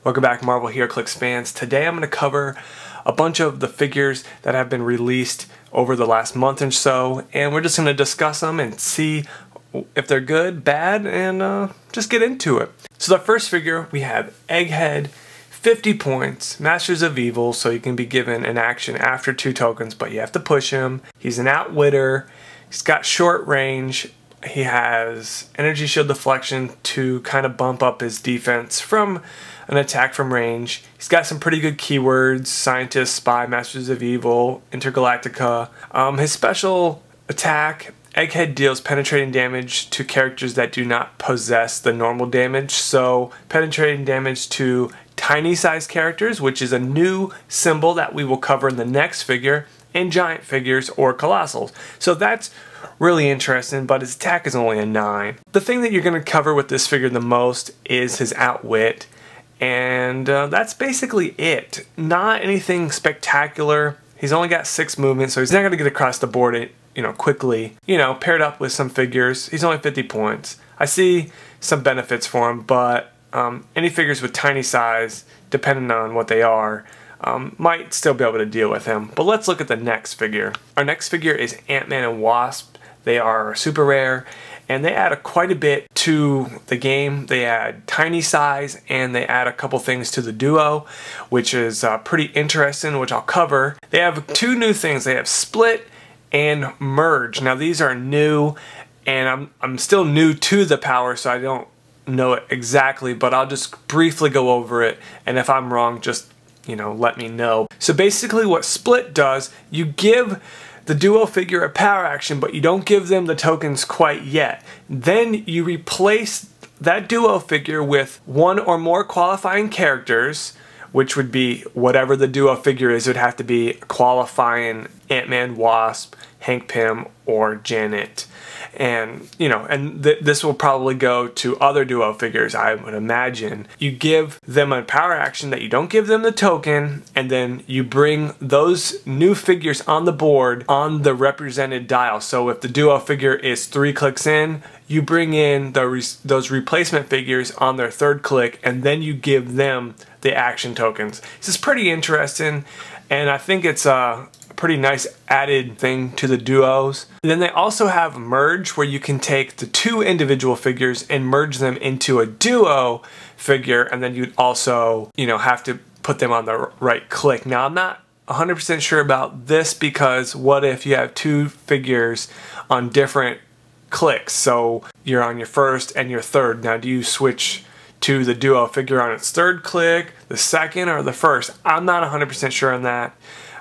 Welcome back, Marvel Heroclix fans. Today I'm going to cover a bunch of the figures that have been released over the last month or so, and we're just going to discuss them and see if they're good, bad, and just get into it. So the first figure, we have Egghead, 50 points, Masters of Evil, so he can be given an action after 2 tokens, but you have to push him. He's an outwitter, he's got short range, he has energy shield deflection to kind of bump up his defense from an attack from range. He's got some pretty good keywords: Scientist, Spy, Masters of Evil, Intergalactica. His special attack, Egghead deals penetrating damage to characters that do not possess the normal damage. So penetrating damage to tiny size characters, which is a new symbol that we will cover in the next figure, and giant figures or colossals. So that's really interesting, but his attack is only a 9. The thing that you're going to cover with this figure the most is his outwit, and that's basically it. Not anything spectacular. He's only got 6 movements, so he's not going to get across the board quickly. Paired up with some figures, he's only 50 points. I see some benefits for him, but any figures with tiny size, depending on what they are, might still be able to deal with him. But let's look at the next figure. Our next figure is AntMan Wasp. They are super rare, and they add quite a bit to the game. They add tiny size, and they add a couple things to the duo, which is pretty interesting, which I'll cover. They have 2 new things. They have split and merge. Now these are new, and I'm still new to the power, so I don't know it exactly, but I'll just briefly go over it, and if I'm wrong, just let me know. So basically what split does, you give the duo figure a power action, but you don't give them the tokens quite yet. Then you replace that duo figure with 1 or more qualifying characters, which would be whatever the duo figure is. It would have to be qualifying AntMan Wasp, Hank Pym, or Janet. And this will probably go to other duo figures, I would imagine. You give them a power action that you don't give them the token, and then you bring those new figures on the board on the represented dial. So if the duo figure is 3 clicks in, you bring in those replacement figures on their 3rd click, and then you give them the action tokens. This is pretty interesting, and I think it's a pretty nice added thing to the duos. And then they also have merge, where you can take the 2 individual figures and merge them into a duo figure, and then you'd also have to put them on the right click. Now I'm not 100% sure about this, because what if you have 2 figures on different clicks? So you're on your 1st and your 3rd. Now do you switch to the duo figure on its 3rd click, the 2nd, or the 1st? I'm not 100% sure on that.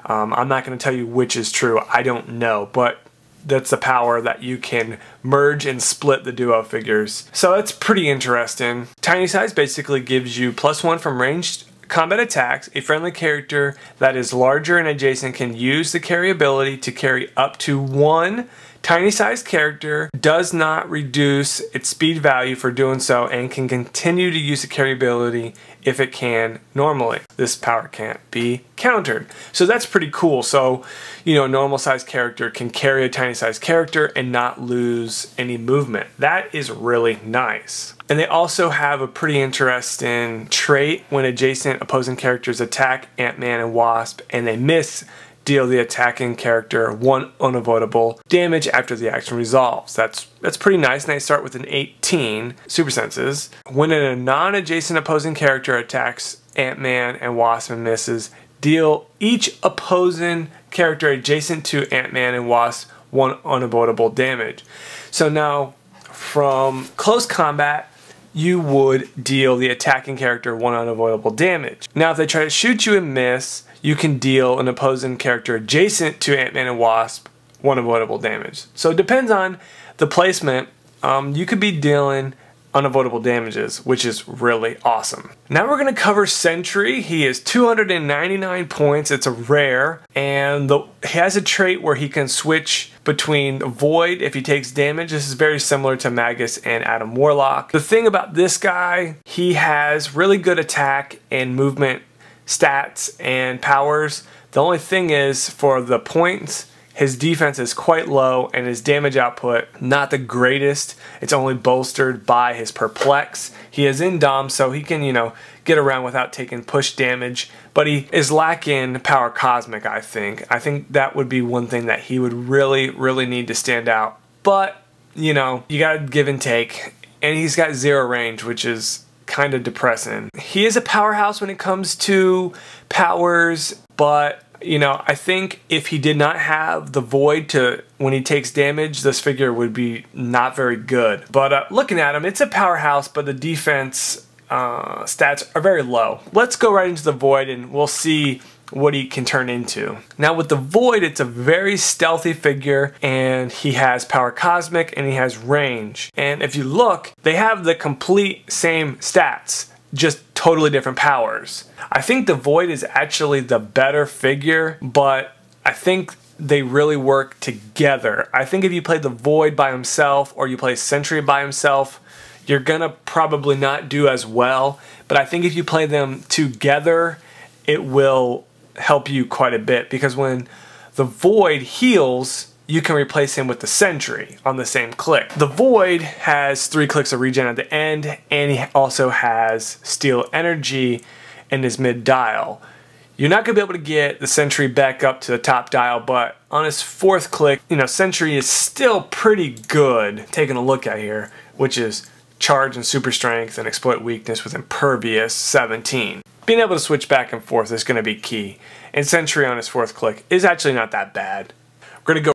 I'm not going to tell you which is true. I don't know, but that's the power that you can merge and split the duo figures. So that's pretty interesting. Tiny size basically gives you +1 from ranged combat attacks. A friendly character that is larger and adjacent can use the carry ability to carry up to 1 tiny sized character, does not reduce its speed value for doing so, and can continue to use the carry ability if it can normally. This power can't be countered. So that's pretty cool. So, a normal sized character can carry a tiny sized character and not lose any movement. That is really nice. And they also have a pretty interesting trait: when adjacent opposing characters attack AntMan and Wasp and they miss, deal the attacking character 1 unavoidable damage after the action resolves. That's pretty nice, and they start with an 18 super senses. When a non-adjacent opposing character attacks AntMan and Wasp and misses, deal each opposing character adjacent to AntMan and Wasp 1 unavoidable damage. So now, from close combat, you would deal the attacking character 1 unavoidable damage. Now if they try to shoot you and miss, you can deal an opposing character adjacent to AntMan and Wasp 1 avoidable damage. So it depends on the placement. You could be dealing unavoidable damages, which is really awesome. Now we're going to cover Sentry. He is 299 points. It's a rare, and he has a trait where he can switch between Void if he takes damage. This is very similar to Magus and Adam Warlock. The thing about this guy, he has really good attack and movement stats and powers. The only thing is, for the points, his defense is quite low and his damage output not the greatest. It's only bolstered by his perplex. He is in Dom, so he can, you know, get around without taking push damage, but he is lacking power cosmic, I think. I think that would be one thing that he would really need to stand out. But, you know, you gotta give and take, and he's got 0 range, which is kind of depressing. He is a powerhouse when it comes to powers, but you know, I think if he did not have the void to, when he takes damage, this figure would be not very good. But looking at him, it's a powerhouse, but the defense stats are very low. Let's go right into the void and we'll see what he can turn into. Now with the void, it's a very stealthy figure, and he has power cosmic and he has range. And if you look, they have the complete same stats, just totally different powers. I think the void is actually the better figure, but I think they really work together. I think if you play the void by himself or you play Sentry by himself, you're gonna probably not do as well. But I think if you play them together, it will help you quite a bit, because when the void heals, you can replace him with the Sentry on the same click. The void has 3 clicks of regen at the end, and he also has Steel Energy in his mid dial. You're not gonna be able to get the Sentry back up to the top dial, but on his 4th click, you know, Sentry is still pretty good. Taking a look at here, which is charge and super strength and exploit weakness with impervious 17. Being able to switch back and forth is gonna be key, and Sentry on his 4th click is actually not that bad. We're gonna go